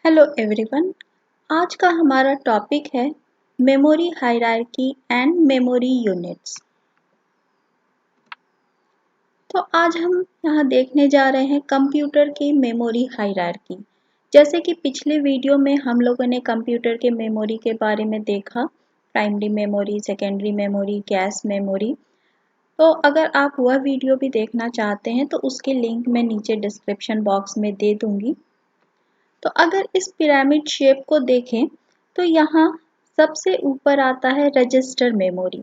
Hello everyone. आज का हमारा टॉपिक है memory hierarchy and memory units. तो आज हम यहाँ देखने जा रहे हैं कंप्यूटर की मेमोरी हायरार्की। जैसे कि पिछले वीडियो में हम लोगों ने कंप्यूटर के मेमोरी के बारे में देखा, primary memory, secondary memory, cache memory. तो अगर आप वह वीडियो भी देखना चाहते हैं तो उसके लिंक मैं नीचे डिस्क्रिप्शन बॉक्स में दे दूंगी। तो अगर इस पिरामिड शेप को देखें तो यहाँ सबसे ऊपर आता है रजिस्टर मेमोरी।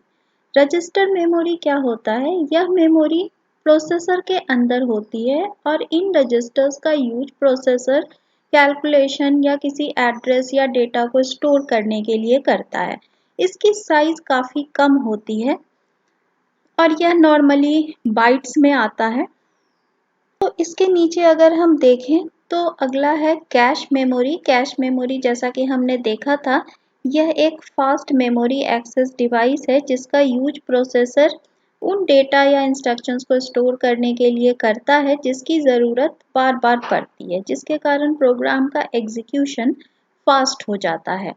रजिस्टर मेमोरी क्या होता है? यह मेमोरी प्रोसेसर के अंदर होती है और इन रजिस्टर्स का यूज प्रोसेसर कैलकुलेशन या किसी एड्रेस या डेटा को स्टोर करने के लिए करता है। इसकी साइज काफ़ी कम होती है और यह नॉर्मली बाइट्स में आता है। तो इसके नीचे अगर हम देखें तो अगला है कैश मेमोरी। कैश मेमोरी जैसा कि हमने देखा था, यह एक फास्ट मेमोरी एक्सेस डिवाइस है जिसका यूज प्रोसेसर उन डेटा या इंस्ट्रक्शंस को स्टोर करने के लिए करता है जिसकी ज़रूरत बार बार पड़ती है, जिसके कारण प्रोग्राम का एग्जीक्यूशन फास्ट हो जाता है।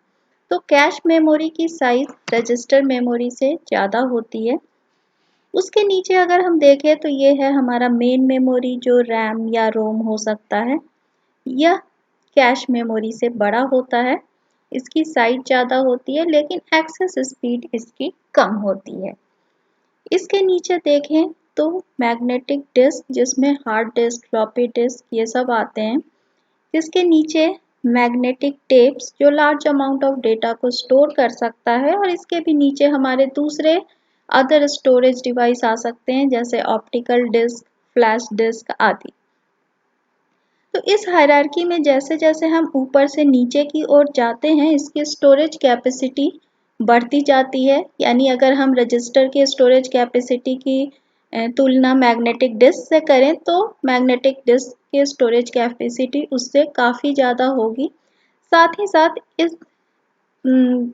तो कैश मेमोरी की साइज रजिस्टर मेमोरी से ज़्यादा होती है। उसके नीचे अगर हम देखें तो ये है हमारा मेन मेमोरी जो रैम या रोम हो सकता है। यह कैश मेमोरी से बड़ा होता है, इसकी साइज ज़्यादा होती है लेकिन एक्सेस स्पीड इसकी कम होती है। इसके नीचे देखें तो मैग्नेटिक डिस्क, जिसमें हार्ड डिस्क, फ्लॉपी डिस्क ये सब आते हैं। इसके नीचे मैग्नेटिक टेप्स जो लार्ज अमाउंट ऑफ डेटा को स्टोर कर सकता है, और इसके भी नीचे हमारे दूसरे अदर स्टोरेज डिवाइस आ सकते हैं जैसे ऑप्टिकल डिस्क, फ्लैश डिस्क आदि। तो इस हायरार्की में जैसे जैसे हम ऊपर से नीचे की ओर जाते हैं इसकी स्टोरेज कैपेसिटी बढ़ती जाती है। यानी अगर हम रजिस्टर के स्टोरेज कैपेसिटी की तुलना मैग्नेटिक डिस्क से करें तो मैग्नेटिक डिस्क के स्टोरेज कैपेसिटी उससे काफ़ी ज़्यादा होगी। साथ ही साथ इस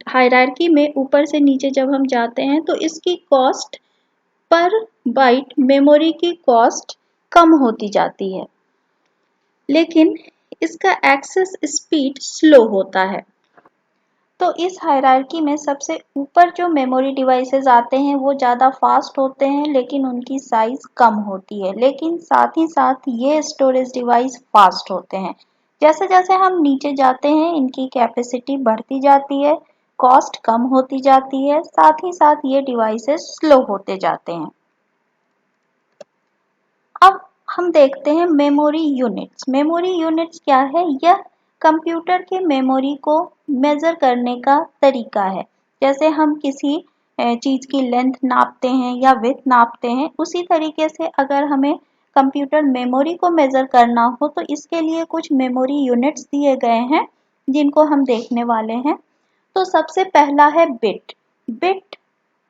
हायरार्की में ऊपर से नीचे जब हम जाते हैं तो इसकी कॉस्ट पर बाइट, मेमोरी की कॉस्ट कम होती जाती है, लेकिन इसका एक्सेस स्पीड स्लो होता है। तो इस हायरार्की में सबसे ऊपर जो मेमोरी डिवाइसेस आते हैं वो ज़्यादा फास्ट होते हैं लेकिन उनकी साइज कम होती है, लेकिन साथ ही साथ ये स्टोरेज डिवाइस फास्ट होते हैं। जैसे जैसे हम नीचे जाते हैं इनकी कैपेसिटी बढ़ती जाती है, कॉस्ट कम होती जाती है, साथ ही साथ ये डिवाइसेस स्लो होते जाते हैं। अब हम देखते हैं मेमोरी यूनिट्स। मेमोरी यूनिट्स क्या है? यह कंप्यूटर के मेमोरी को मेज़र करने का तरीका है। जैसे हम किसी चीज़ की लेंथ नापते हैं या विड्थ नापते हैं, उसी तरीके से अगर हमें कंप्यूटर मेमोरी को मेज़र करना हो तो इसके लिए कुछ मेमोरी यूनिट्स दिए गए हैं जिनको हम देखने वाले हैं। तो सबसे पहला है बिट। बिट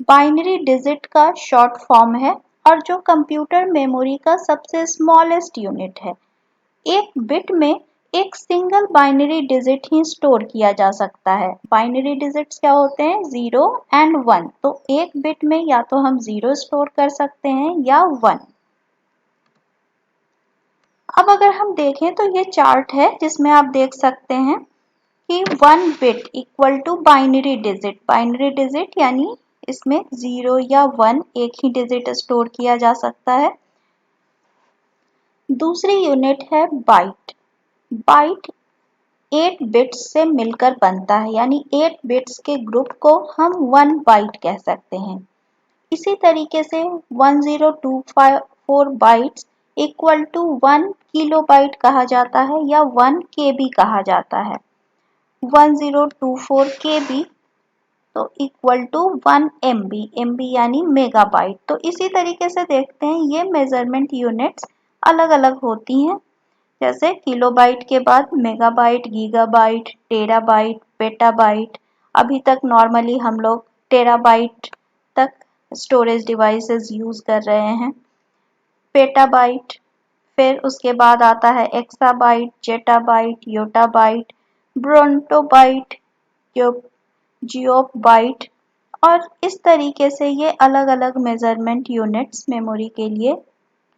बाइनरी डिजिट का शॉर्ट फॉर्म है और जो कंप्यूटर मेमोरी का सबसे स्मॉलेस्ट यूनिट है। एक बिट में एक सिंगल बाइनरी डिजिट ही स्टोर किया जा सकता है। बाइनरी डिजिट्स क्या होते हैं? 0 एंड 1। तो एक बिट में या तो हम 0 स्टोर कर सकते हैं या 1। अब अगर हम देखें तो ये चार्ट है जिसमें आप देख सकते हैं कि 1 bit equal to binary digit. Binary digit यानी इसमें 0 या 1 एक ही डिजिट स्टोर किया जा सकता है। दूसरी यूनिट है बाइट। बाइट 8 बिट्स से मिलकर बनता है, यानी 8 बिट्स के ग्रुप को हम 1 बाइट कह सकते हैं। इसी तरीके से 1024 बाइट्स इक्वल टू 1 किलोबाइट कहा जाता है या 1 केबी कहा जाता है। 1024 केबी तो इक्वल टू 1 एमबी। एमबी यानी मेगाबाइट। तो इसी तरीके से देखते हैं ये मेजरमेंट यूनिट्स अलग अलग होती हैं। जैसे किलोबाइट के बाद मेगाबाइट, गीगाबाइट, टेराबाइट, पेटाबाइट। अभी तक नॉर्मली हम लोग टेराबाइट तक स्टोरेज डिवाइसेस यूज़ कर रहे हैं। पेटाबाइट, फिर उसके बाद आता है एक्साबाइट, जेटाबाइट, योटाबाइट, ब्रोंटोबाइट, जियोबाइट। और इस तरीके से ये अलग अलग मेजरमेंट यूनिट्स मेमोरी के लिए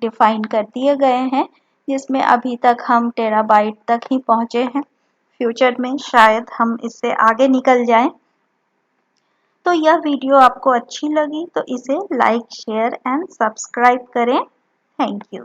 डिफाइन कर दिए गए हैं, जिसमें अभी तक हम टेराबाइट तक ही पहुँचे हैं। फ्यूचर में शायद हम इससे आगे निकल जाएं। तो यह वीडियो आपको अच्छी लगी तो इसे लाइक, शेयर एंड सब्सक्राइब करें। Thank you.